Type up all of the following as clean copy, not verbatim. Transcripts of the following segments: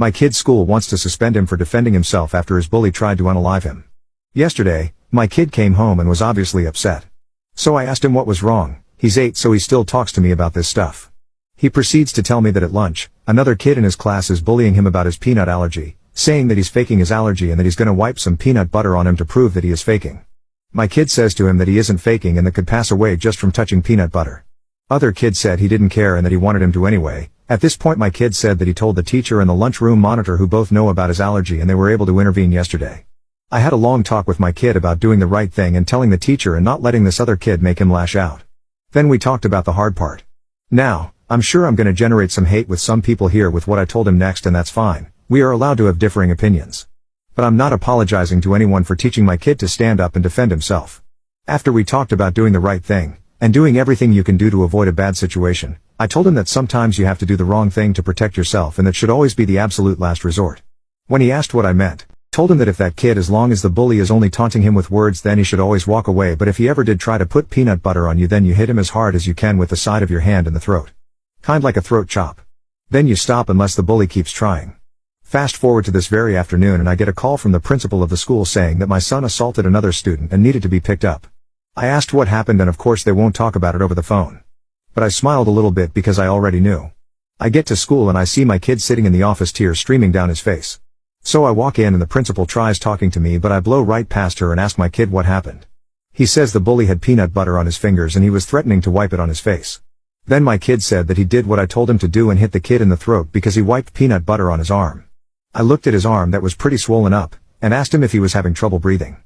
My kid's school wants to suspend him for defending himself after his bully tried to unalive him. Yesterday, my kid came home and was obviously upset. So I asked him what was wrong. He's 8, so he still talks to me about this stuff. He proceeds to tell me that at lunch, another kid in his class is bullying him about his peanut allergy, saying that he's faking his allergy and that he's gonna wipe some peanut butter on him to prove that he is faking. My kid says to him that he isn't faking and that could pass away just from touching peanut butter. Other kid said he didn't care and that he wanted him to anyway. At this point my kid said that he told the teacher and the lunchroom monitor, who both know about his allergy, and they were able to intervene yesterday. I had a long talk with my kid about doing the right thing and telling the teacher and not letting this other kid make him lash out. Then we talked about the hard part. Now, I'm sure I'm gonna generate some hate with some people here with what I told him next, and that's fine. We are allowed to have differing opinions. But I'm not apologizing to anyone for teaching my kid to stand up and defend himself. After we talked about doing the right thing, and doing everything you can do to avoid a bad situation, I told him that sometimes you have to do the wrong thing to protect yourself, and that should always be the absolute last resort. When he asked what I meant, told him that if that kid, as long as the bully is only taunting him with words, then he should always walk away, but if he ever did try to put peanut butter on you, then you hit him as hard as you can with the side of your hand in the throat. Kind like a throat chop. Then you stop unless the bully keeps trying. Fast forward to this very afternoon and I get a call from the principal of the school saying that my son assaulted another student and needed to be picked up. I asked what happened, and of course they won't talk about it over the phone. But I smiled a little bit because I already knew. I get to school and I see my kid sitting in the office, tears streaming down his face. So I walk in and the principal tries talking to me, but I blow right past her and ask my kid what happened. He says the bully had peanut butter on his fingers and he was threatening to wipe it on his face. Then my kid said that he did what I told him to do and hit the kid in the throat because he wiped peanut butter on his arm. I looked at his arm that was pretty swollen up, and asked him if he was having trouble breathing.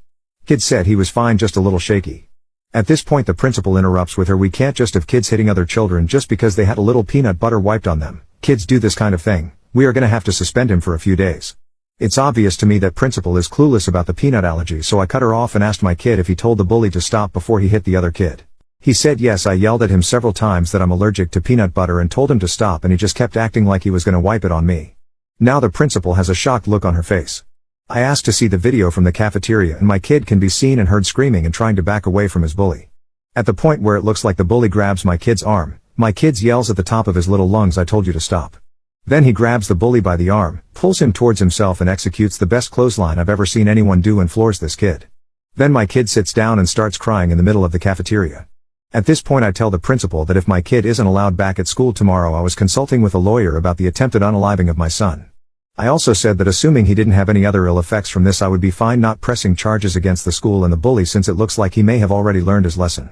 Kid said he was fine, just a little shaky. At this point the principal interrupts with her, "We can't just have kids hitting other children just because they had a little peanut butter wiped on them. Kids do this kind of thing. We are gonna have to suspend him for a few days." It's obvious to me that principal is clueless about the peanut allergy, so I cut her off and asked my kid if he told the bully to stop before he hit the other kid. He said yes. I yelled at him several times that I'm allergic to peanut butter and told him to stop, and he just kept acting like he was gonna wipe it on me. Now the principal has a shocked look on her face. I asked to see the video from the cafeteria, and my kid can be seen and heard screaming and trying to back away from his bully. At the point where it looks like the bully grabs my kid's arm, my kid yells at the top of his little lungs, "I told you to stop." Then he grabs the bully by the arm, pulls him towards himself and executes the best clothesline I've ever seen anyone do and floors this kid. Then my kid sits down and starts crying in the middle of the cafeteria. At this point I tell the principal that if my kid isn't allowed back at school tomorrow, I was consulting with a lawyer about the attempted unaliving of my son. I also said that assuming he didn't have any other ill effects from this, I would be fine not pressing charges against the school and the bully, since it looks like he may have already learned his lesson.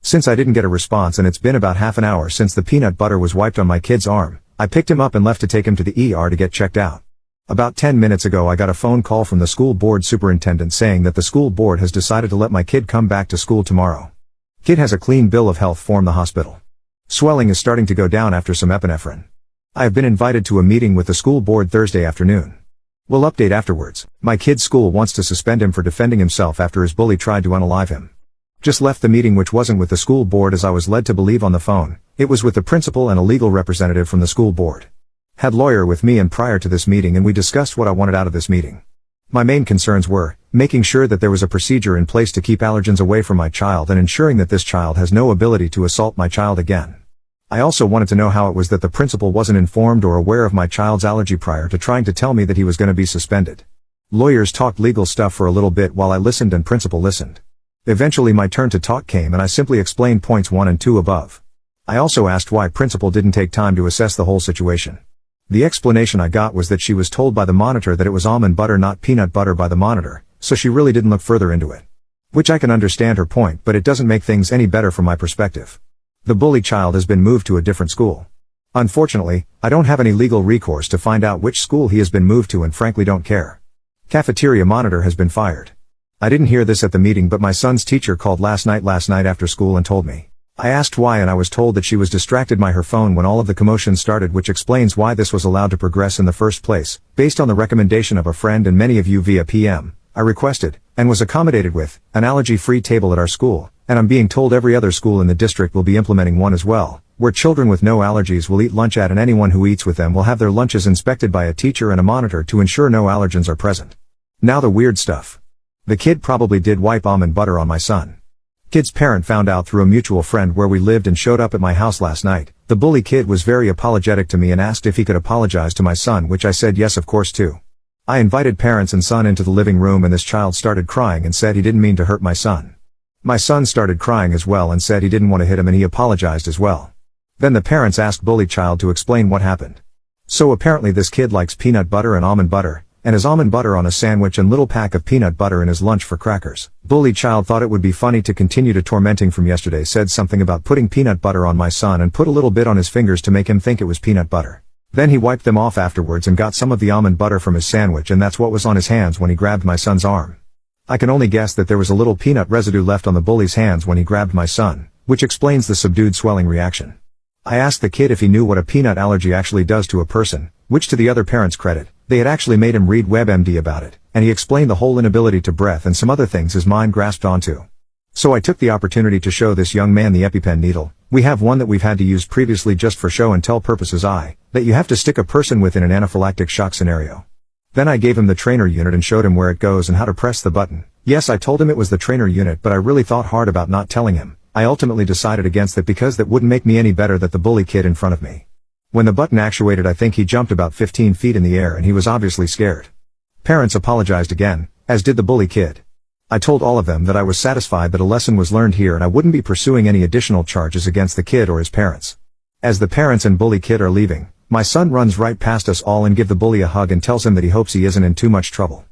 Since I didn't get a response and it's been about half an hour since the peanut butter was wiped on my kid's arm, I picked him up and left to take him to the ER to get checked out. About 10 minutes ago I got a phone call from the school board superintendent saying that the school board has decided to let my kid come back to school tomorrow. Kid has a clean bill of health from the hospital. Swelling is starting to go down after some epinephrine. I have been invited to a meeting with the school board Thursday afternoon. We'll update afterwards. My kid's school wants to suspend him for defending himself after his bully tried to unalive him. Just left the meeting, which wasn't with the school board as I was led to believe on the phone. It was with the principal and a legal representative from the school board. Had lawyer with me and prior to this meeting, and we discussed what I wanted out of this meeting. My main concerns were making sure that there was a procedure in place to keep allergens away from my child and ensuring that this child has no ability to assault my child again. I also wanted to know how it was that the principal wasn't informed or aware of my child's allergy prior to trying to tell me that he was going to be suspended. Lawyers talked legal stuff for a little bit while I listened and principal listened. Eventually my turn to talk came and I simply explained points 1 and 2 above. I also asked why principal didn't take time to assess the whole situation. The explanation I got was that she was told by the monitor that it was almond butter, not peanut butter, by the monitor, so she really didn't look further into it. Which I can understand her point, but it doesn't make things any better from my perspective. The bully child has been moved to a different school. Unfortunately, I don't have any legal recourse to find out which school he has been moved to and frankly don't care. Cafeteria monitor has been fired. I didn't hear this at the meeting, but my son's teacher called last night after school and told me. I asked why and I was told that she was distracted by her phone when all of the commotion started, which explains why this was allowed to progress in the first place. Based on the recommendation of a friend and many of you via PM, I requested, and was accommodated with, an allergy-free table at our school, and I'm being told every other school in the district will be implementing one as well, where children with no allergies will eat lunch at, and anyone who eats with them will have their lunches inspected by a teacher and a monitor to ensure no allergens are present. Now the weird stuff. The kid probably did wipe almond butter on my son. Kid's parent found out through a mutual friend where we lived and showed up at my house last night. The bully kid was very apologetic to me and asked if he could apologize to my son, which I said yes, of course too. I invited parents and son into the living room and this child started crying and said he didn't mean to hurt my son. My son started crying as well and said he didn't want to hit him and he apologized as well. Then the parents asked bully child to explain what happened. So apparently this kid likes peanut butter and almond butter, and his almond butter on a sandwich and little pack of peanut butter in his lunch for crackers. Bully child thought it would be funny to continue to tormenting from yesterday, said something about putting peanut butter on my son and put a little bit on his fingers to make him think it was peanut butter. Then he wiped them off afterwards and got some of the almond butter from his sandwich, and that's what was on his hands when he grabbed my son's arm. I can only guess that there was a little peanut residue left on the bully's hands when he grabbed my son, which explains the subdued swelling reaction. I asked the kid if he knew what a peanut allergy actually does to a person, which to the other parents' credit, they had actually made him read WebMD about it, and he explained the whole inability to breath and some other things his mind grasped onto. So I took the opportunity to show this young man the EpiPen needle. We have one that we've had to use previously just for show and tell purposes, that you have to stick a person with in an anaphylactic shock scenario. Then I gave him the trainer unit and showed him where it goes and how to press the button. Yes, I told him it was the trainer unit, but I really thought hard about not telling him. I ultimately decided against it because that wouldn't make me any better than the bully kid in front of me. When the button actuated, I think he jumped about 15 feet in the air and he was obviously scared. Parents apologized again, as did the bully kid. I told all of them that I was satisfied that a lesson was learned here and I wouldn't be pursuing any additional charges against the kid or his parents. As the parents and bully kid are leaving, my son runs right past us all and gives the bully a hug and tells him that he hopes he isn't in too much trouble.